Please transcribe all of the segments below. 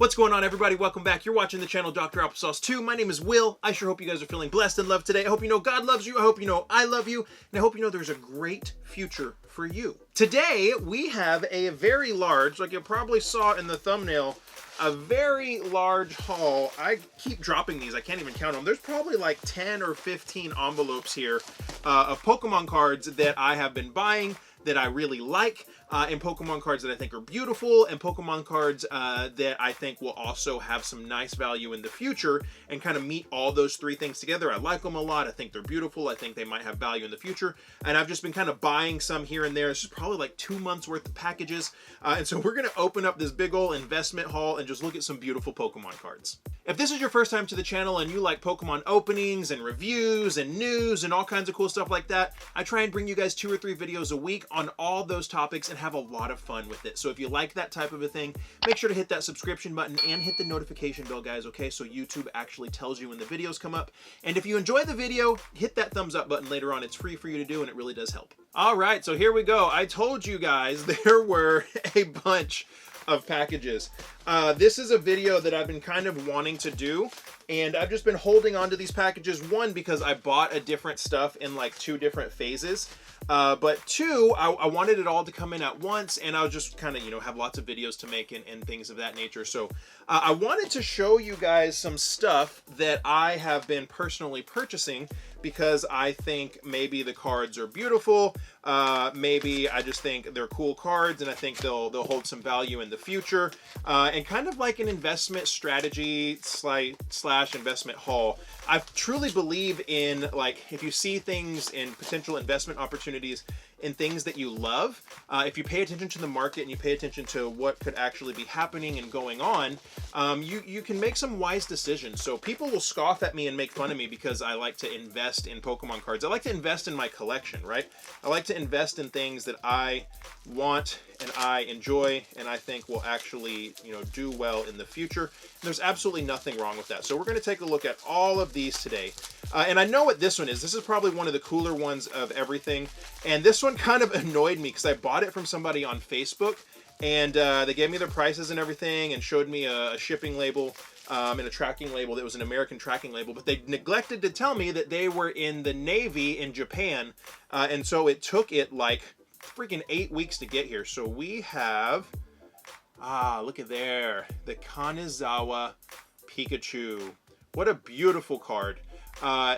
What's going on, everybody? Welcome back. You're watching the channel Dr. Applesauce 2. My name is Will. I sure hope you guys are feeling blessed and loved today. I hope you know God loves you. I hope you know I love you. And I hope you know there's a great future for you. Today, we have a very large, like you probably saw in the thumbnail, a very large haul. I keep dropping these. I can't even count them. There's probably like 10 or 15 envelopes here of Pokemon cards that I have been buying that I really like, and Pokemon cards that I think are beautiful, and Pokemon cards that I think will also have some nice value in the future, and kind of meet all those three things together. I like them a lot. I think they're beautiful. I think they might have value in the future, and I've just been kind of buying some here and there. This is probably like 2 months worth of packages, and so we're going to open up this big old investment haul and just look at some beautiful Pokemon cards. If this is your first time to the channel and you like Pokemon openings and reviews and news and all kinds of cool stuff like that, I try and bring you guys 2 or 3 videos a week on all those topics and have a lot of fun with it. So if you like that type of a thing, make sure to hit that subscription button and hit the notification bell, guys, okay? So YouTube actually tells you when the videos come up. And if you enjoy the video, hit that thumbs up button later on. It's free for you to do and it really does help. All right, so here we go. I told you guys there were a bunch of packages. This is a video that I've been kind of wanting to do, and I've just been holding on to these packages. One, because I bought a different stuff in like 2 different phases, but 2, I wanted it all to come in at once, and I was just kind of, you know, have lots of videos to make and things of that nature. So I wanted to show you guys some stuff that I have been personally purchasing because I think maybe the cards are beautiful. Maybe I just think they're cool cards, and I think they'll hold some value in the future. And kind of like an investment strategy slash investment haul. I truly believe in, like, if you see things in potential investment opportunities in things that you love, if you pay attention to the market and you pay attention to what could actually be happening and going on, you can make some wise decisions. So people will scoff at me and make fun of me because I like to invest in Pokemon cards. I like to invest in my collection, right? I like to invest in things that I want and I enjoy and I think will actually, you know, do well in the future. And there's absolutely nothing wrong with that. So we're going to take a look at all of these today. And I know what this one is. This is probably one of the cooler ones of everything. And this one kind of annoyed me because I bought it from somebody on Facebook, and they gave me their prices and everything and showed me a shipping label and a tracking label that was an American tracking label, but they neglected to tell me that they were in the Navy in Japan, and so it took it like freaking 8 weeks to get here. So we have, look at there, the Kanazawa Pikachu. What a beautiful card.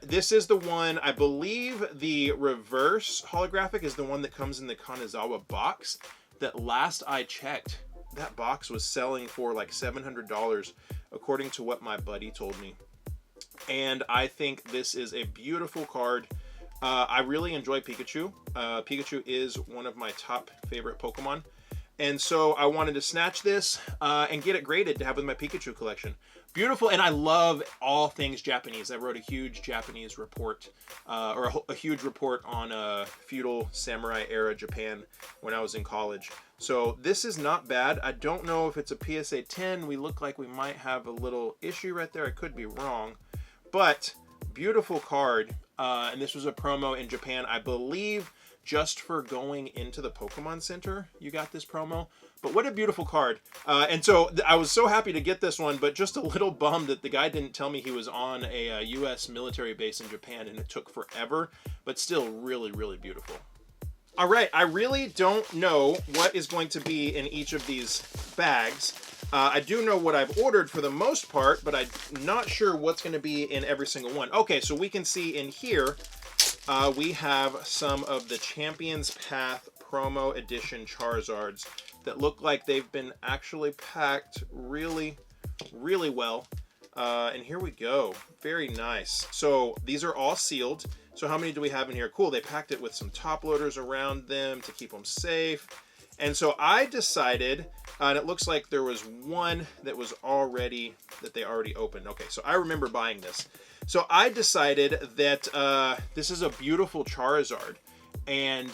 This is the one, I believe the reverse holographic is the one that comes in the Kanazawa box. That last I checked, that box was selling for like $700 according to what my buddy told me. And I think this is a beautiful card. I really enjoy Pikachu. Pikachu is one of my top favorite Pokemon. And so I wanted to snatch this and get it graded to have with my Pikachu collection. Beautiful, and I love all things Japanese. I wrote a huge Japanese report, or a huge report on feudal samurai era Japan when I was in college. So this is not bad. I don't know if it's a PSA 10. We look like we might have a little issue right there. I could be wrong, but beautiful card. And this was a promo in Japan, I believe. Just for going into the Pokemon Center, you got this promo. But what a beautiful card. And so I was so happy to get this one, but just a little bummed that the guy didn't tell me he was on a US military base in Japan, and it took forever, but still really, really beautiful. All right, I really don't know what is going to be in each of these bags. I do know what I've ordered for the most part, but I'm not sure what's going to be in every single one. Okay, so we can see in here, we have some of the Champions Path Promo Edition Charizards that look like they've been actually packed really, really well. And here we go. Very nice. So these are all sealed. So how many do we have in here? Cool. They packed it with some top loaders around them to keep them safe. And so I decided, and it looks like there was one that was already, that they already opened. Okay, so I remember buying this. So I decided that this is a beautiful Charizard, and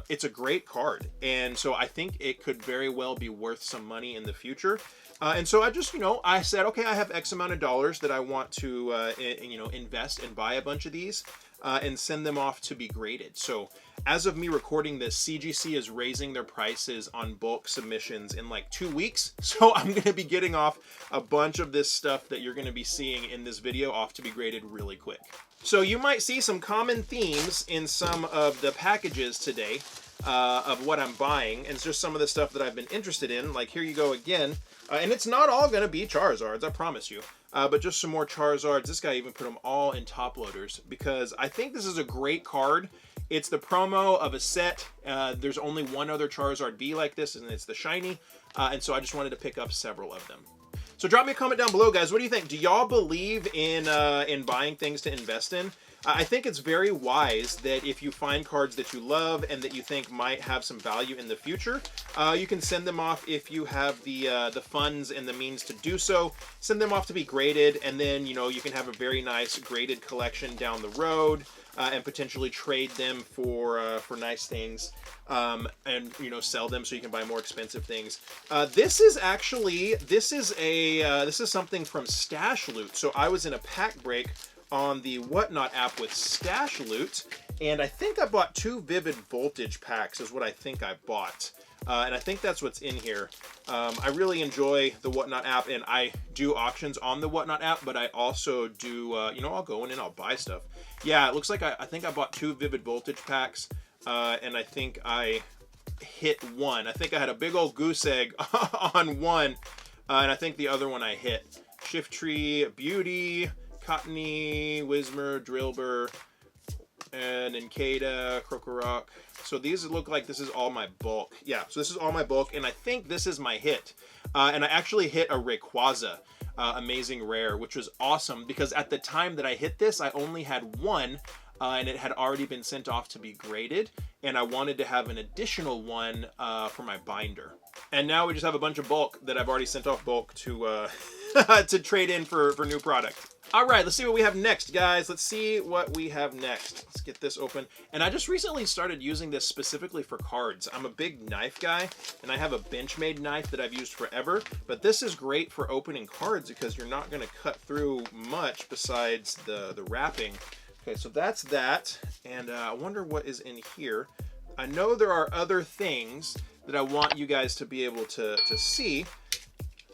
it's a great card. And so I think it could very well be worth some money in the future. And so I just, you know, I said, okay, I have X amount of dollars that I want to, you know, invest and buy a bunch of these. and send them off to be graded. So as of me recording this, CGC is raising their prices on bulk submissions in like 2 weeks. So I'm going to be getting off a bunch of this stuff that you're going to be seeing in this video off to be graded really quick. So you might see some common themes in some of the packages today of what I'm buying. And it's just some of the stuff that I've been interested in. Like here you go again. And it's not all going to be Charizards, I promise you. But just some more Charizards. This guy even put them all in top loaders because I think this is a great card. It's the promo of a set. There's only one other Charizard V like this, and it's the shiny. And so I just wanted to pick up several of them. So drop me a comment down below, guys. What do you think? Do y'all believe in buying things to invest in? I think it's very wise that if you find cards that you love and that you think might have some value in the future, you can send them off if you have the funds and the means to do so. Send them off to be graded, and then you can have a very nice graded collection down the road. And potentially trade them for nice things, and sell them so you can buy more expensive things. This is something from Stash Loot. So I was in a pack break on the Whatnot app with Stash Loot, and I think I bought 2 Vivid Voltage packs is what I think I bought. And I think that's what's in here. I really enjoy the Whatnot app, and I do auctions on the Whatnot app, but I also do, I'll go in and I'll buy stuff. Yeah, it looks like I think I bought 2 Vivid Voltage packs, and I think I hit one. I think I had a big old goose egg on one, and I think the other one I hit. Shiftry, Beauty, Cottony, Whismer, Drillbur, and Encada, Krokorok. So these look like this is all my bulk. Yeah, so this is all my bulk, and I think this is my hit. And I actually hit a Rayquaza Amazing Rare, which was awesome because at the time that I hit this, I only had one, and it had already been sent off to be graded, and I wanted to have an additional one for my binder. And now we just have a bunch of bulk that I've already sent off bulk to to trade in for new product. All right, let's see what we have next, guys. Let's see what we have next. Let's get this open. And I just recently started using this specifically for cards. I'm a big knife guy, and I have a Benchmade knife that I've used forever. But this is great for opening cards because you're not going to cut through much besides the wrapping. Okay, so that's that. And I wonder what is in here. I know there are other things that I want you guys to be able to see.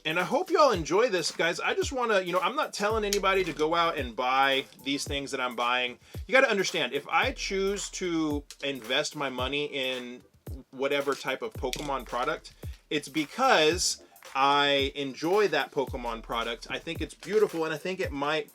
And I hope y'all enjoy this, guys. I just want to, I'm not telling anybody to go out and buy these things that I'm buying. You got to understand, if I choose to invest my money in whatever type of Pokemon product, it's because I enjoy that Pokemon product. I think it's beautiful, and I think it might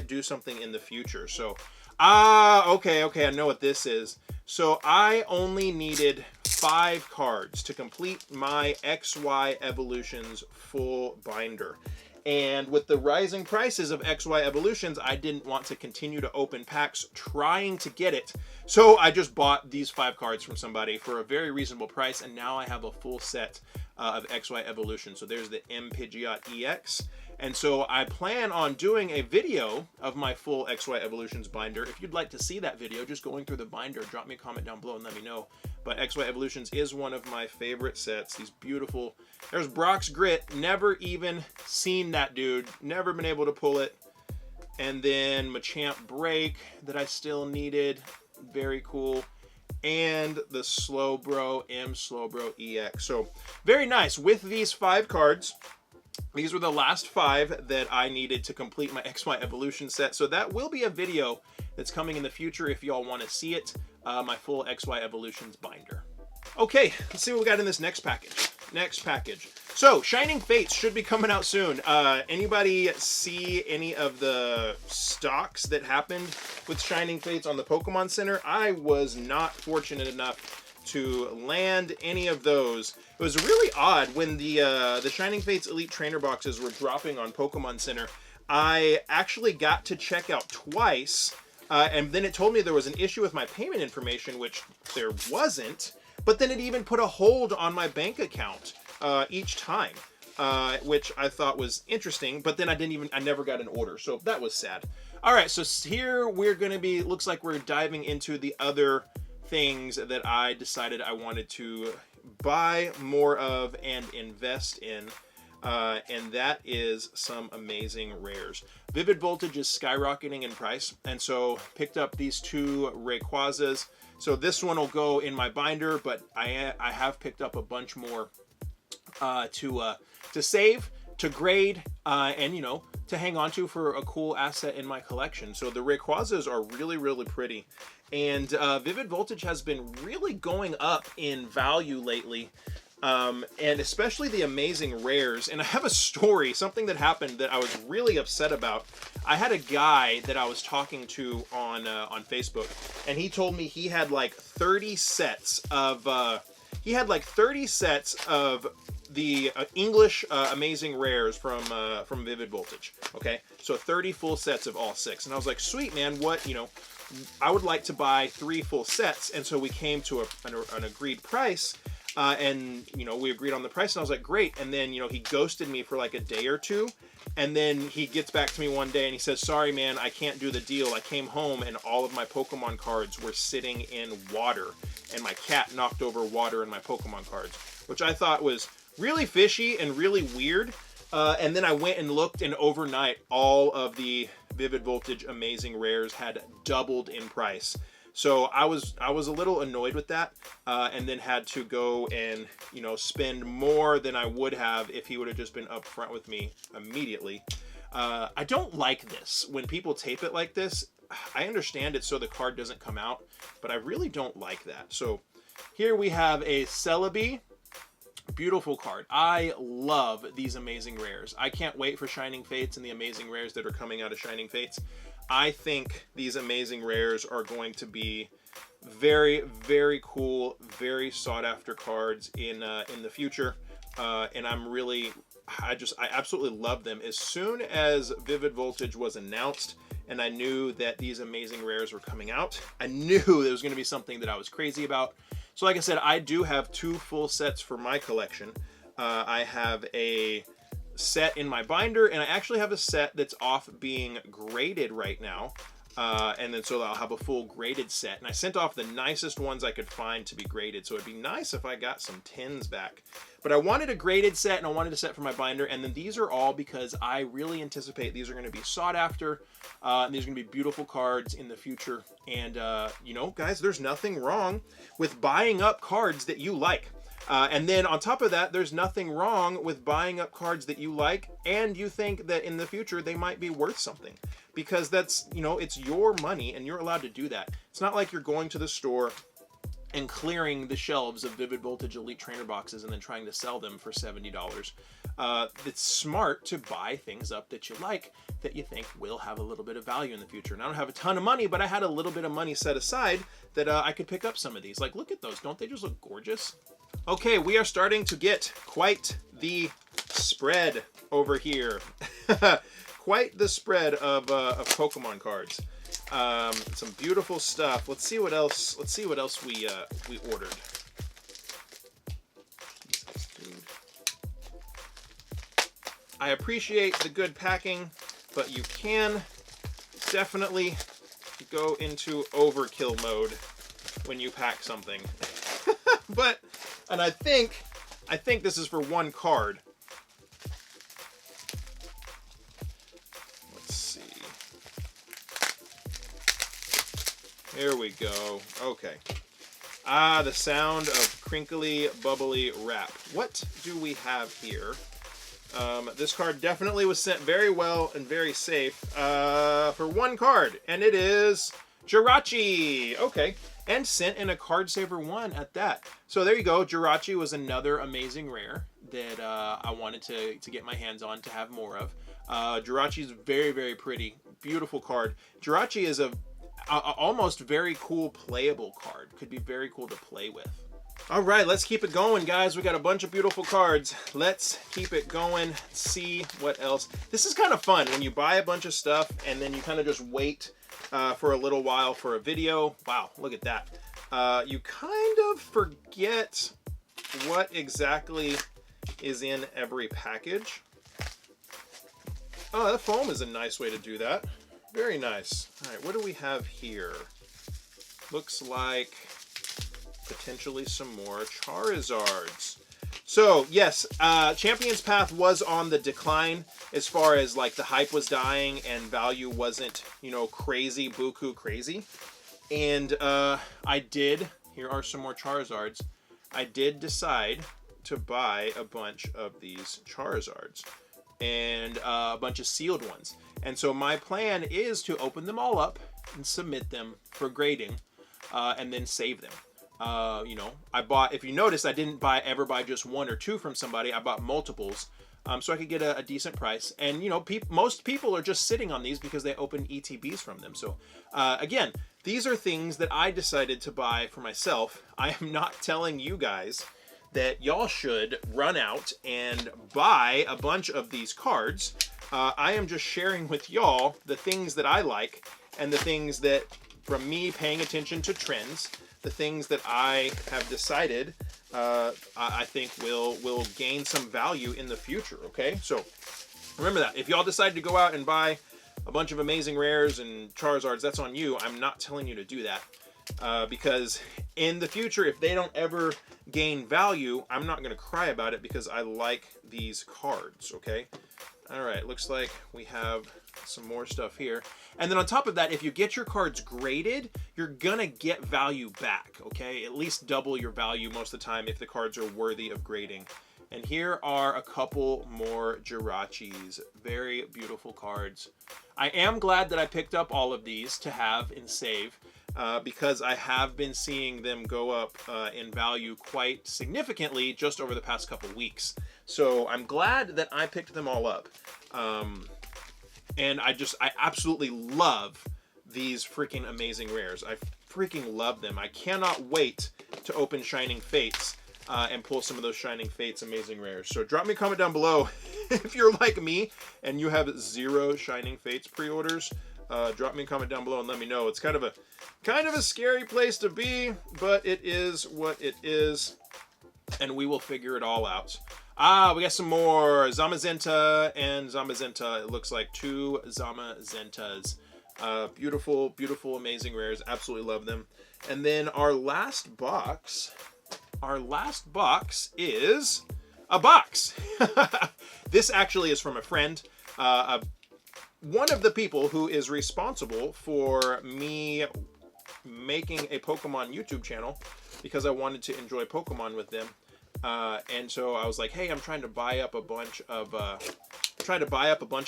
do something in the future. So, okay, I know what this is. So I only needed 5 cards to complete my XY Evolutions full binder. And with the rising prices of XY Evolutions, I didn't want to continue to open packs trying to get it. So I just bought these 5 cards from somebody for a very reasonable price, and now I have a full set of XY Evolution. So there's the M Pidgeot EX. And so I plan on doing a video of my full XY Evolutions binder. If you'd like to see that video, just going through the binder, drop me a comment down below and let me know. But XY Evolutions is one of my favorite sets. These beautiful... There's Brock's Grit. Never even seen that dude. Never been able to pull it. And then Machamp Break that I still needed. Very cool. And the Slowbro, M Slowbro EX. So, very nice. With these 5 cards... These were the last 5 that I needed to complete my XY Evolution set. So that will be a video that's coming in the future if y'all want to see it. My full XY Evolutions binder. Okay, let's see what we got in this next package. So, Shining Fates should be coming out soon. Anybody see any of the stocks that happened with Shining Fates on the Pokemon Center? I was not fortunate enough to land any of those. It was really odd when the Shining Fates Elite Trainer boxes were dropping on Pokemon Center. I actually got to check out twice, and then it told me there was an issue with my payment information, which there wasn't, but then it even put a hold on my bank account each time, which I thought was interesting, but then I never got an order, so that was sad. All right, so here we're going to be, looks like we're diving into the other things that I decided I wanted to buy more of and invest in, and that is some amazing rares. Vivid Voltage is skyrocketing in price, and so picked up these two Rayquazas. So this one will go in my binder, but I have picked up a bunch more to save, to grade, and, you know, to hang on to for a cool asset in my collection. So the Rayquazas are really, really pretty. And Vivid Voltage has been really going up in value lately. And especially the amazing rares. And I have a story, something that happened that I was really upset about. I had a guy that I was talking to on Facebook, and he told me he had like 30 sets of the English amazing rares from Vivid Voltage. Okay, so 30 full sets of all 6, and I was like, sweet man, what, you know, I would like to buy 3 full sets, and so we came to an agreed price. And, you know, we agreed on the price, and I was like, great. And then, you know, he ghosted me for like a day or two. And then he gets back to me one day and he says, sorry, man, I can't do the deal. I came home and all of my Pokemon cards were sitting in water. And my cat knocked over water in my Pokemon cards, which I thought was really fishy and really weird. And then I went and looked, and overnight, all of the Vivid Voltage amazing rares had doubled in price. So I was a little annoyed with that, and then had to go and, you know, spend more than I would have if he would have just been upfront with me immediately. I don't like this when people tape it like this. I understand it so the card doesn't come out, but I really don't like that. So here we have a Celebi. Beautiful card. I love these amazing rares. I can't wait for Shining Fates and the amazing rares that are coming out of Shining Fates. I think these amazing rares are going to be very, very cool, very sought after cards in the future. And I absolutely love them. As soon as Vivid Voltage was announced and I knew that these amazing rares were coming out, I knew there was going to be something that I was crazy about. So like I said, I do have 2 full sets for my collection. I have a set in my binder, and I actually have a set that's off being graded right now. And then so I'll have a full graded set. And I sent off the nicest ones I could find to be graded. So it'd be nice if I got some 10s back. But I wanted a graded set, and I wanted a set for my binder. And then these are all because I really anticipate these are going to be sought after. And these are going to be beautiful cards in the future. And, you know, guys, there's nothing wrong with buying up cards that you like. And then on top of that, there's nothing wrong with buying up cards that you like and you think that in the future they might be worth something. Because that's, you know, it's your money and you're allowed to do that. It's not like you're going to the store and clearing the shelves of Vivid Voltage Elite Trainer boxes and then trying to sell them for $70. It's smart to buy things up that you like, that you think will have a little bit of value in the future. And I don't have a ton of money, but I had a little bit of money set aside that I could pick up some of these. Like, look at those. Don't they just look gorgeous? Okay, we are starting to get quite the spread over here. Quite the spread of Pokemon cards. Some beautiful stuff. Let's see what else. Let's see what else we ordered. I appreciate the good packing, but you can definitely go into overkill mode when you pack something. And I think this is for one card. Let's see. Here we go. Okay. Ah, the sound of crinkly, bubbly wrap. What do we have here? This card definitely was sent very well and very safe for one card, and it is Jirachi. Okay. And sent in a Card Saver 1 at that. So there you go. Jirachi was another amazing rare that I wanted to get my hands on to have more of. Jirachi is very, very pretty. Beautiful card. Jirachi is a almost very cool playable card. Could be very cool to play with. All right, let's keep it going, guys. We got a bunch of beautiful cards. Let's keep it going. See what else. This is kind of fun when you buy a bunch of stuff and then you kind of just wait for a little while for a video. Wow, look at that. You kind of forget what exactly is in every package. Oh, that foam is a nice way to do that. Very nice. All right, what do we have here? Looks like potentially some more Charizards. So yes, Champion's Path was on the decline as far as like the hype was dying and value wasn't, you know, crazy, buku crazy. And I did, here are some more Charizards. I did decide to buy a bunch of these Charizards and a bunch of sealed ones. And so my plan is to open them all up and submit them for grading and then save them. You know, I bought, if you notice, I didn't ever buy just one or two from somebody. I bought multiples so I could get a decent price. And, you know, most people are just sitting on these because they open ETBs from them. So, again, these are things that I decided to buy for myself. I am not telling you guys that y'all should run out and buy a bunch of these cards. I am just sharing with y'all the things that I like and the things that, from me paying attention to trends, the things that I have decided I think will gain some value in the future, okay? So remember that. If y'all decide to go out and buy a bunch of amazing rares and Charizards, that's on you. I'm not telling you to do that because in the future, if they don't ever gain value, I'm not going to cry about it because I like these cards, okay? All right, looks like we have some more stuff here. And then on top of that, if you get your cards graded, you're gonna get value back, okay? At least double your value most of the time if the cards are worthy of grading. And here are a couple more Jirachis. Very beautiful cards. I am glad that I picked up all of these to have and save because I have been seeing them go up in value quite significantly just over the past couple weeks. So I'm glad that I picked them all up. And I absolutely love these freaking amazing rares. I freaking love them. I cannot wait to open Shining Fates and pull some of those Shining Fates amazing rares. So drop me a comment down below if you're like me and you have 0 Shining Fates pre-orders. Drop me a comment down below and let me know. It's kind of a scary place to be, but it is what it is, and we will figure it all out. We got some more Zamazenta and Zamazenta. It looks like 2 Zamazentas. Beautiful, beautiful, amazing rares. Absolutely love them. And then our last box is a box. This actually is from a friend. One of the people who is responsible for me making a Pokemon YouTube channel because I wanted to enjoy Pokemon with them. And so I was like, hey, I'm trying to buy up a bunch of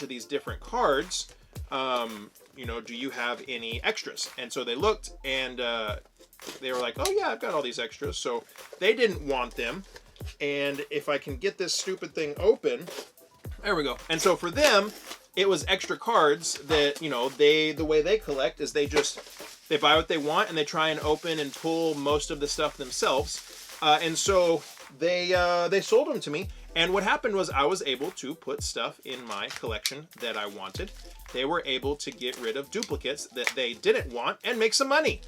these different cards. You know, do you have any extras? And so they looked and they were like, oh yeah, I've got all these extras. So they didn't want them. And if I can get this stupid thing open, there we go. And so for them, it was extra cards that, you know, the way they collect is they buy what they want and they try and open and pull most of the stuff themselves. And so they sold them to me, and what happened was I was able to put stuff in my collection that I wanted. They were able to get rid of duplicates that they didn't want and make some money.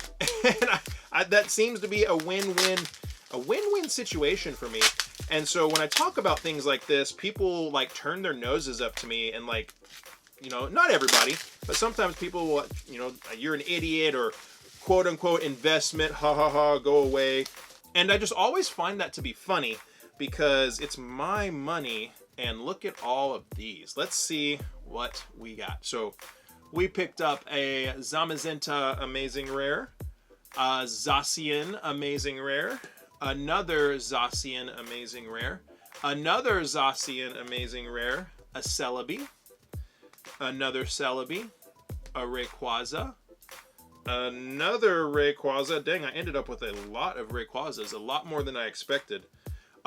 And that seems to be a win-win situation for me. And so when I talk about things like this, people like turn their noses up to me and like, you know, not everybody, but sometimes people will, you know, you're an idiot or quote unquote investment, ha ha ha, go away. And I just always find that to be funny because it's my money, and look at all of these. Let's see what we got. So we picked up a Zamazenta Amazing Rare, a Zacian Amazing Rare, another Zacian Amazing Rare, another Zacian Amazing Rare, a Celebi, another Celebi, a Rayquaza, another Rayquaza. Dang, I ended up with a lot of Rayquazas, a lot more than I expected.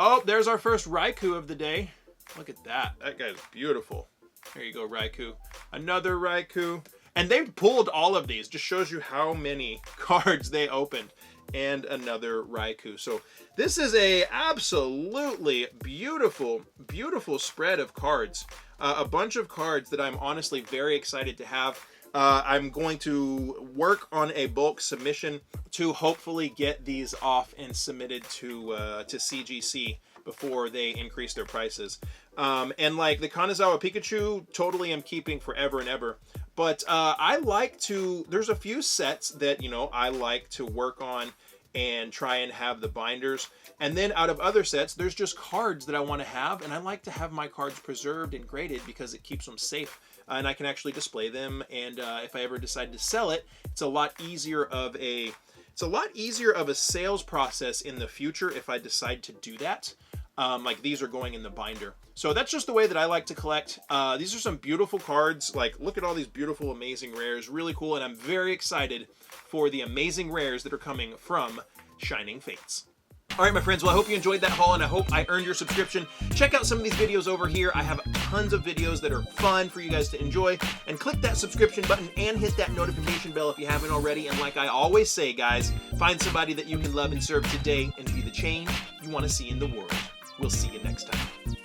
Oh, there's our first Raikou of the day. Look at that. That guy's beautiful. There you go, Raikou. Another Raikou. And they pulled all of these. Just shows you how many cards they opened. And another Raikou. So this is a absolutely beautiful, beautiful spread of cards. A bunch of cards that I'm honestly very excited to have. I'm going to work on a bulk submission to hopefully get these off and submitted to CGC before they increase their prices. And like the Kanazawa Pikachu, totally am keeping forever and ever. But I like to, there's a few sets that, you know, I like to work on and try and have the binders. And then out of other sets, there's just cards that I want to have, and I like to have my cards preserved and graded because it keeps them safe, and I can actually display them. And if I ever decide to sell it, it's a lot easier of a sales process in the future if I decide to do that. Like these are going in the binder. So that's just the way that I like to collect. These are some beautiful cards. Like, look at all these beautiful, amazing rares. Really cool, and I'm very excited for the amazing rares that are coming from Shining Fates. All right, my friends, well, I hope you enjoyed that haul, and I hope I earned your subscription. Check out some of these videos over here. I have tons of videos that are fun for you guys to enjoy, and click that subscription button and hit that notification bell if you haven't already. And like I always say, guys, find somebody that you can love and serve today and be the change you want to see in the world. We'll see you next time.